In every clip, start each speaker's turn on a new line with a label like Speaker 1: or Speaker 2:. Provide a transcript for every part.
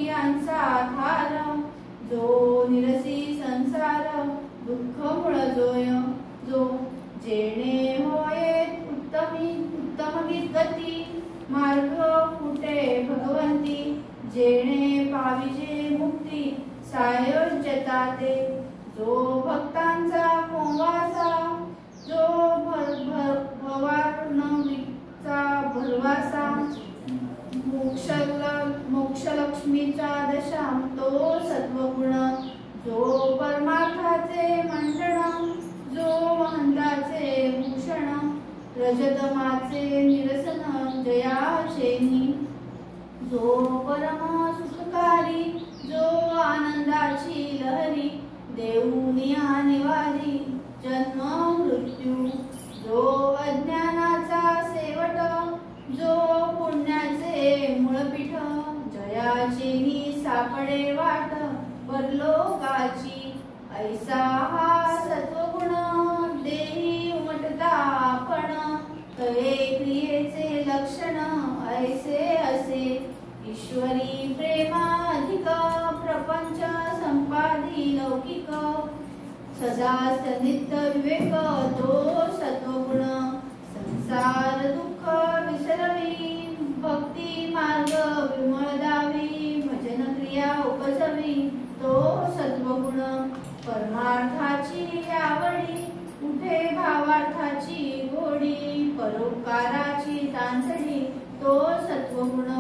Speaker 1: योग्यांचा आधार, जो निरसी संसार दुःख मूळ जोय, जो जेणे होये उत्तम गती, मार्ग फुटे भगवंती, जेणे पाविजे मुक्ती सायोज्यता ते, जो भक्तांचा पोवासा, जो भवार्णवीचा भरवासा, मोक्षलक्ष्मीचा दशाम तो सत्वगुण, जो परमार्थाचे मंडण, जो महंताचे भूषण, रजतमाचे निरसन जयाचेनी, जो परम सुखकारी, जो आनंदाची लहरी, देऊनिया निवारी जन्म मृत्यू, जो अज्ञानाचा सेवट, जो पुण्याचे मूळपीठ, जयाचेनी सापडे वाट परलोकाची, ऐसा हा सत्वगुण देही उमटता आपण, तये क्रियेचे लक्षण ऐसे असे, ईश्वरी प्रेमाधिक प्रपंच संपादी लौकिक, सदा नित्य विवेक तो सत्वगुण, संसार दुःख विसरवी, भक्ती मार्ग विमळदावी, भजन क्रिया उपजवी तो सत्वगुण, परमार्थाची आवडी, उठे भावार्थाची गोडी, परोपकाराची तांतडी तो सत्वगुण,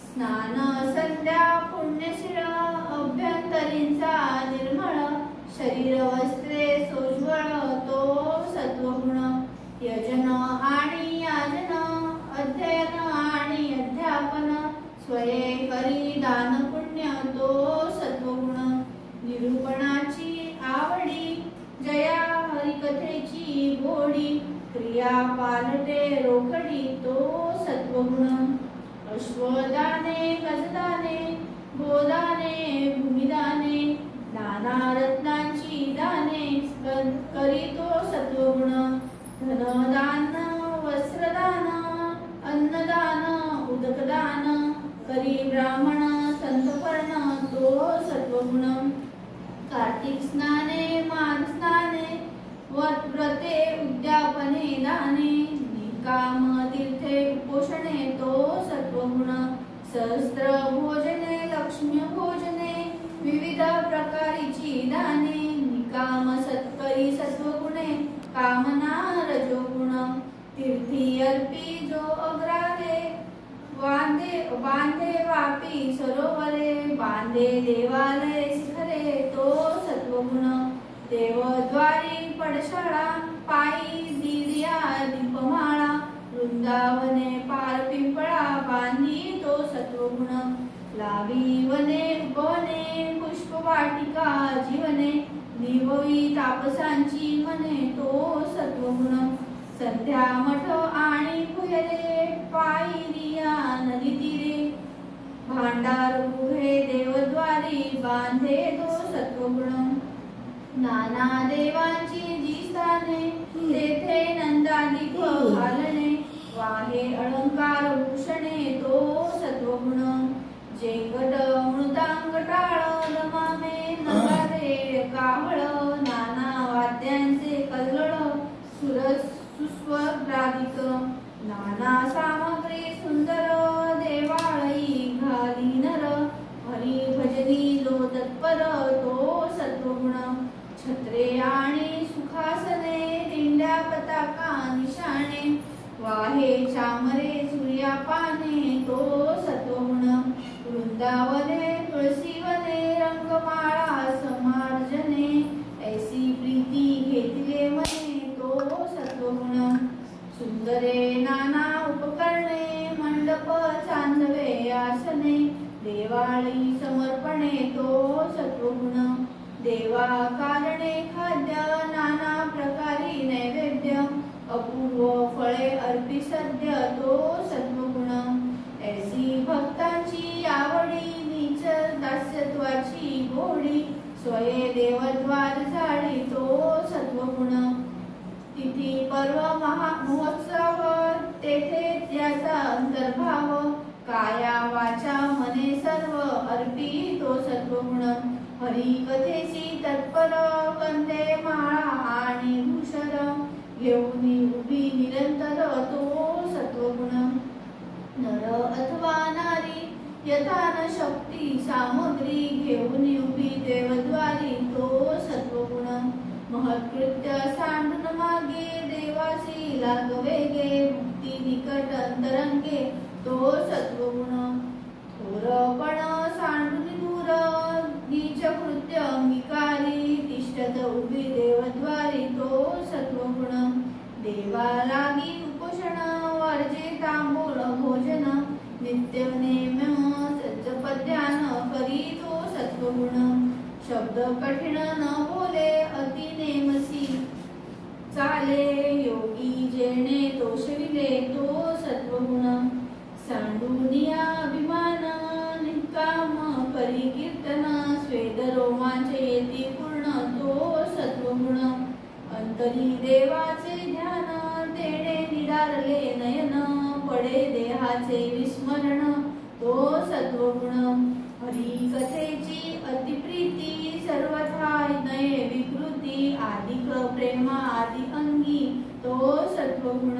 Speaker 1: स्नान संध्या पुण्यशील, अभ्यंतरींचा निर्मळ, शरीर वस्त्रे सोज्वळ तो सत्वगुण, यजन आणि याजन, अध्ययन आणि अध्यापन, स्वये करी दान पुण्य तो सत्वगुण, निरूपणाची आवडी, जया हरिकथेची गोडी, क्रिया पालटे रोकडी तो सत्वगुण, अश्वदाने गजदाने, गोदाने भूमिदाने, नाना रत्नांची दाने करी तो सत्वगुण, धनदान वस्त्रदान, अन्नदान उदकदान, करी ब्राह्मण संतपर्ण तो सत्वगुण, कार्तिक स्नाने मान स्नाने, व्रते उद्यापने दाने, निकाम तीर्थे उपोषणे तो सत्वगुण, सहस्त्र भोजने लक्ष्मी भोजने, विविध प्रकारीची दाने, निकाम सत्करी सत्वगुणे, कामना रजोगुण, तीर्थी अर्पी जो अग्रावे, बांधे वापी सरोवरे, बांधे देवालय शिखरे तो सत्वगुण, देवद्वारी पडशाळा, पायी दिव्या दीपमाळा, वृंदावने पार पिंपळा बांधी तो सत्वगुण, लावी वने उपवने पुष्पवाटिका जीवने, निभवी तापसांची मने तो सत्वगुण, संध्या मठ आणि फुयरे, पायी रिया नदी तीरे, भांडार गुहे देवद्वारी बांधे तो सत्वगुण, नाना देवांची जी स्थाने, तेथे नंदादीप घालणे, वाहे अलंकार भूषणे तो सत्वगुण, जेंगट मृदांग टाळ रमामे नगारे काहळ, नाना वाद्यांचे कल्लोळ सुस्वराधिक, नाना सामग्री सुंदर, देवाळी घाली नर, हरी भजनी जो तत्पर तो सत्वगुण, छत्रे आणि सुखासने, दिंड्या पताका निशाणे, वाहे चामरे सूर्यापाने तो सत्वगुण, वृंदावने तुळसीवने, रंगमाळा समार्जने, ऐसी प्रीती घेतले मने तो सत्वगुण, सुंदरे नाना उपकरणे, मंडप चांदवे आसने, देवाळी समर्पणे तो सत्वगुण, देवा कारणे खाद्य, नाना प्रकारी नैवेद्य, अपूर्व फळे अर्पी सद्य तो सत्वगुण, ऐसी भक्तांची आवडी, नीच दास्यत्वाची गोडी, स्वये देवद्वार झाडी तो सत्वगुण, तिथी पर्व महोत्सव, तेथे त्याचा अंतर्भाव, काया वाचा मने सर्व अर्पी सत्वगुण हरी कथेची तत्पर कंदे माळा आणि धूषर घेऊन उभी निरंतर तो सत्वगुण नर अथवा नारी यथान शक्ती सामग्री घेऊन उभी देवद्वारी तो सत्वगुण महत्कृत्य सांडून मागे देवासी लागवेगे मुक्ती निकट अंतरंगे तो सत्वगुण थोरपण सांडून दूर नीच कृत्य अंगीकारी तिष्ठत उभी देवद्वारी तो सत्वगुण देवा लागी उपोषण वर्जे तांबूळ भोजन नित्य नेम सज्जपद्यान करी तो सत्वगुण शब्द कठीण न बोले अति नेमसी चाले योगी जेणे तोषविले तो सत्वगुण सांडूनिया अभिमान निकाम करी कीर्तन स्वेद रोमांच येती पूर्ण तो सत्वगुण अंतरी देवाचे ध्यान तेणे निडारले नयन पडे देहाचे विस्मरण तो सत्वगुण हरी कथेची अतिप्रीती सर्वथा नये विकृती अधिक प्रेमा आदि अंगी तो सत्वगुण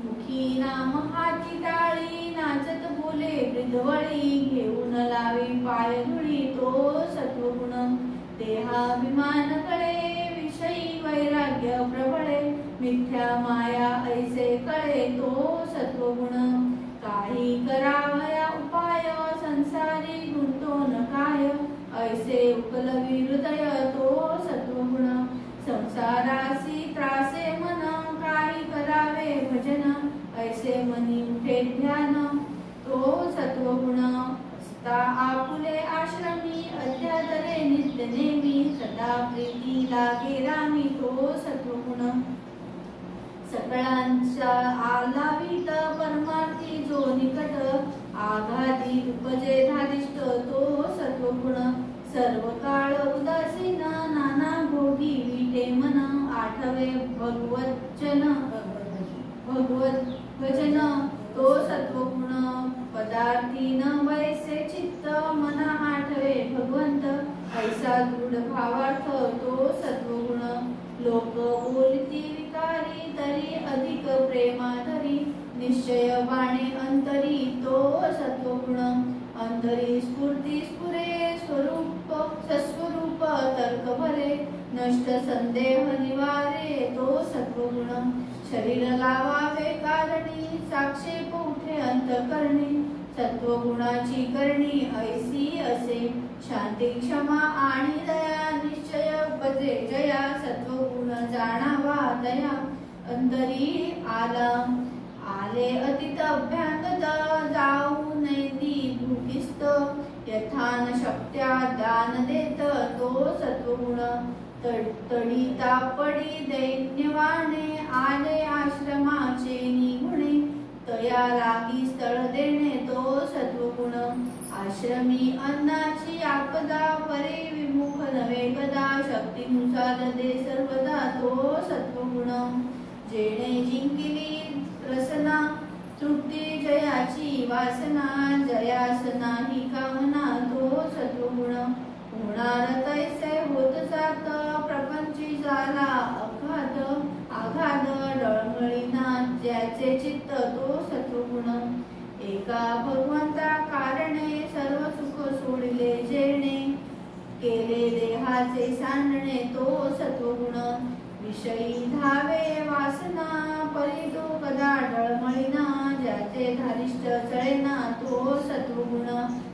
Speaker 1: मुखी नाम हाती टाळी नाचत बोले ब्रिदवळी घेऊन लावी पाय धुळी तो सत्वगुण देहाभिमान कळे विषयी वैराग्य प्रबळे मिथ्या माया ऐसे कळे तो सत्वगुण काही करावया उपाय संसारी गुंतो न काय ऐसे उकलवी हृदय तो सत्वगुण संसारासी त्रासे मन काही करावे भजन ऐसे मनी उठे ध्यान तो सत्वगुण स्था आपुले आश्रमी अध्यातरे नित्य नेमी सदा प्रीती लागे रामी तो सत्वगुण सकळांच्या आलावित परमार्थी जो निकट आघाती उपजे धारिष्ट तो सत्वगुण सर्व काळ उदासीन नाना भोगी विटे मन आठवे भगवत भजन तो सत्वगुण पदार्थी न वैसे चित्त मना आठवे भगवंत ऐसा दृढ भावार्थ तो सत्वगुण लोक बोलती विकारी तरी अधिक प्रेमा धरी निश्चय बाणे अंतरी तो सत्वगुण अंतरी स्फूर्ती स्फुरे स्वरूप सस्वरूप तर्क भरे नष्ट संदेह निवारे तो सत्वगुण शरीर लावावे कारणी साक्षेप उठे अंतकरणी सत्वगुणाची करणी ऐसी असे शांती क्षमा आणि दया निश्चय बजे जया सत्वगुण जाणावा दया अंतरी आले अतीत अभ्यांगत जाऊ नैती भूकिस्त यथान शक्त्या दान देत तो सत्वगुण तडी तापडी दैन्यवाने आले आश्रमाचे निगुणे तया लागी स्थळ देणे तो सत्वगुण आश्रमी अन्नाची आपदा परे विमुख नवे कदा शक्तीनुसार दे सर्वदा तो सत्वगुण जेणे जिंकिली रसना तृप्ती जयाची वासना जयास नाही कामना तो सत्वगुण होणार तैसे होत जात प्रपंची झाला आघात डळमळीना ज्याचे चित्त तो सत्वगुण एका भगवंता कारणे सर्व सुख सोडिले जेणे केले देहाचे सांडणे तो सत्वगुण विषयी धावे वासना परी तो कदा डळमळीना ज्याचे धारिष्ट चळेना तो सत्वगुण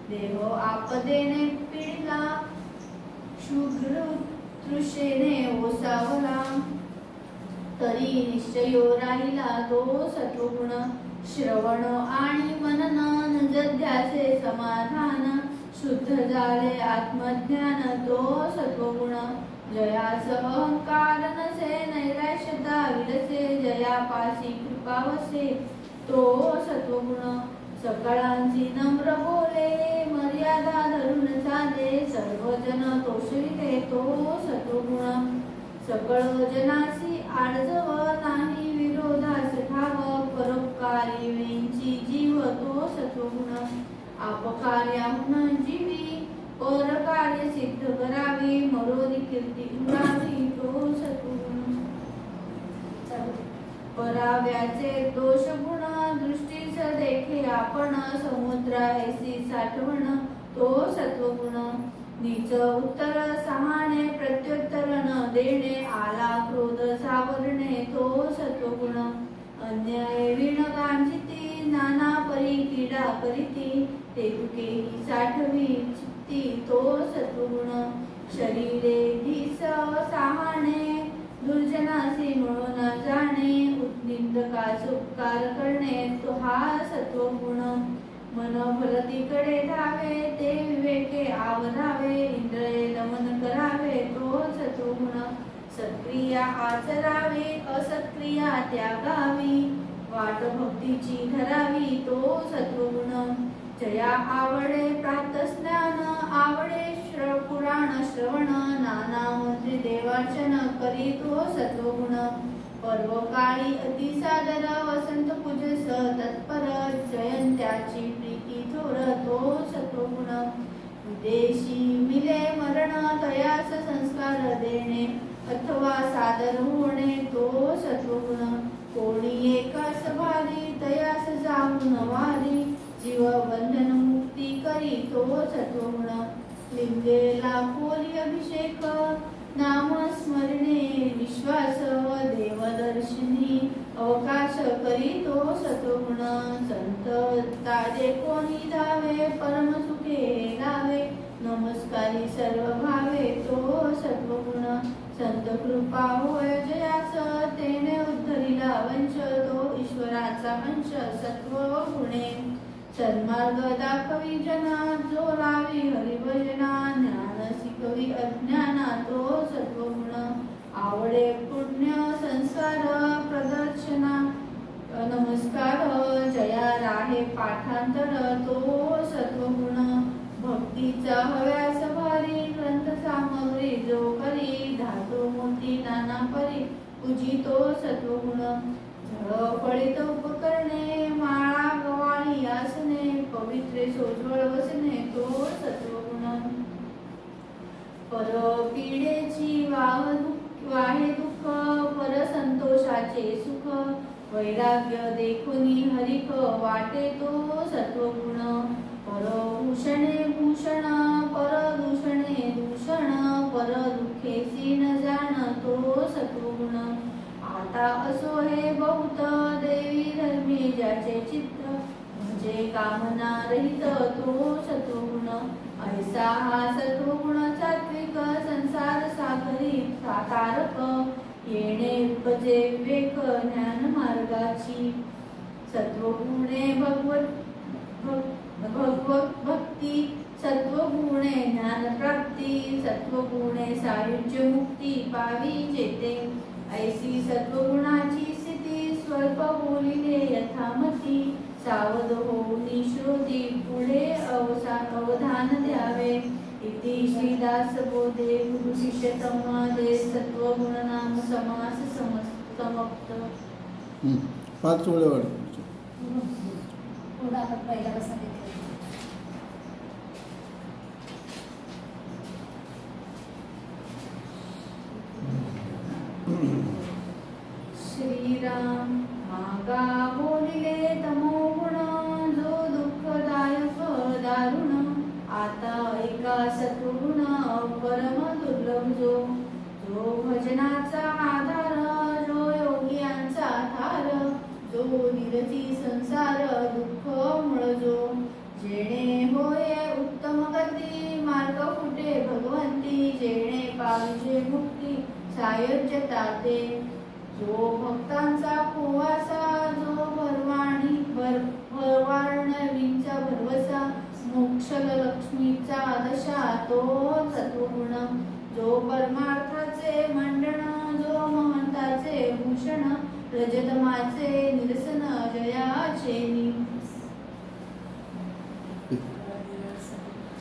Speaker 1: देह आपदेने पिळला शुभ्र तृषेने ओसावला तरी निश्चयो राहिला तो सत्वगुण श्रवण आणि मनन जध्याचे समाधान शुद्ध झाले आत्मज्ञान तो सत्वगुण जयास अहंकार नसे नैराश्यता विलसे जयापासी कृपावसे तो सत्वगुण सकळांची नम्र बोले मर्यादा धरून चाले सर्वजन तोषविते तो सत्वगुण सकळ जनासी आडजव नाही विरोधास ठाव परोपकारी वेंची जीव तो सत्वगुण आपकार्याहून जीवी परकार्य सिद्ध करावी मरोनी कीर्ती उरावी तो सत्वगुण पराव्याचे दोष गुण दृष्टीस देखे आपण समुद्रायसी साठवण तो सत्वगुण नीच उत्तर सहाणे प्रत्युत्तर न देणे आला क्रोध सावरणे तो सत्वगुण अन्याय विण गांजिती नाना परी क्रीडा करीती ते तुकेही साठवी चित्ती तो सत्वगुण शरीरे दिस सहाणे दुर्जनासी मिळून जाणे निंदकास उपकार करणे तो हा सत्वगुण मन भलतीकडे धावे ते विवेके आवरावे इंद्रिये दमन करावे तो सत्वगुण सत्क्रिया आचरावी असत्क्रिया त्यागावी वाट भक्तीची धरावी तो सत्वगुण जया आवडे प्रातस्नान आवडे पुराण श्रवण नाना मंत्री देवार्चन करी तो सत्वगुण पर्वकाळी अतिसादर वसंत पूजस तत्पर जयंत्याची प्रीती थोर तो सत्वगुण विदेशी मिले मरण तयास संस्कार देणे अथवा सादर होणे तो सत्वगुण कोणी एकास भारी तयास जाऊन वारी जीव बंधन मुक्ती करी तो सत्वगुण लिंगेला खोली अभिषेक नाम स्मरणे विश्वास देवदर्शनी अवकाश करी तो सत्वगुण संत ताजे कोणी धावे परम सुखे लावे नमस्कारी सर्व भावे तो सत्वगुण संत कृपा होय जयास तेने उद्धरिला वंश तो ईश्वराचा अंश सत्वगुणे सन्मार्ग दाखवी जना जो लावी हरिभजना ज्ञान शिकवी अज्ञाना तो सत्वगुण आवडे पुण्य संस्कार प्रदर्शना नमस्कार जया राहे पाठांतर तो सत्वगुण भक्तीचा हव्यास भारी ग्रंथ सामग्री जो करी धातू मोती नाना परी पूजी तो सत्वगुण फळित उपकरणे माळा गवाळी आसने पवित्रे सोज्वळ वसने तो सत्वगुण पर पीडेची वाहे दुःख पर संतोषाचे सुख वैराग्य देखुनी हरिक वाटे तो सत्वगुण परभूषणे भूषण परदूषणे दूषण पर दुःखेसी न जाण तो सत्वगुण आता असो हे बहुत देवी धर्मी ज्याचे चित्त म्हणजे कामना रहित तो सत्वगुण ऐसा हा सत्वगुण सात्विक संसार सागरी तारक येणे उपजे विवेक ज्ञान मार्गाची सत्वगुणे भगवत भक्ती सत्वगुणे ज्ञान प्राप्ती सत्वगुणे सायुज्य मुक्ती पावी जेते ऐसी सत्वगुणाची स्थिती स्वल्प बोलिले यथामती सावध होऊनी श्रोती पुढे अवधान द्यावे इति श्रीदास बोधे गुरु शिष्य संवादे सत्वगुण नाम समास समाप्त
Speaker 2: 5 ओळी वाढ
Speaker 3: पुढे आपण पहिला कसा
Speaker 1: श्रीराम मागा बोलिले तमोगुण जो दुःखदायक दारुण आता एका सत्वगुण परम दुर्लभ जो भजनाचा आधार जो योगियांचा थार जो निरती संसार दुःख मूळ जो जेणे होय उत्तम गती मार्ग फुटे भगवंती जेणे पाहिजे मुक्ती सायुज्यता ते जो भक्तांचा पोवासा जो भरवाणवींचा भरवसा मोक्ष लक्ष्मीचा दशा तो सत्वगुण जो परमार्थाचे मंडन जो महंताचे भूषण रजतमाचे निरसन जयाचे